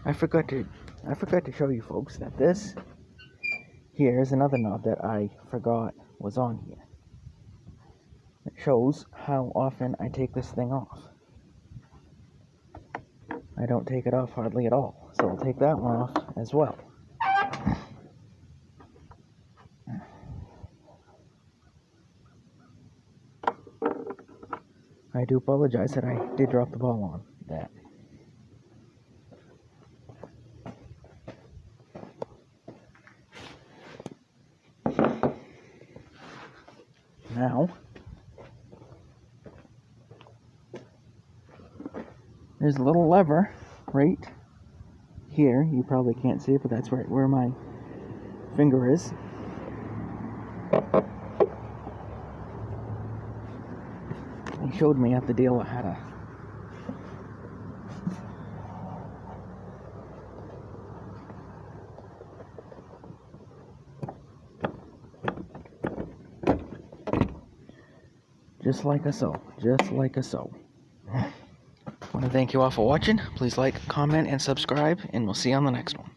I forgot to show you folks that this here is another knob that I forgot was on here. It shows how often I take this thing off. I don't take it off hardly at all, so I'll take that one off as well. I do apologize that I did drop the ball on that. Now, there's a little lever right here. You probably can't see it, but that's right where my finger is. He showed me at the dealer how to just like so. I want to thank you all for watching. Please like, comment, and subscribe, and we'll see you on the next one.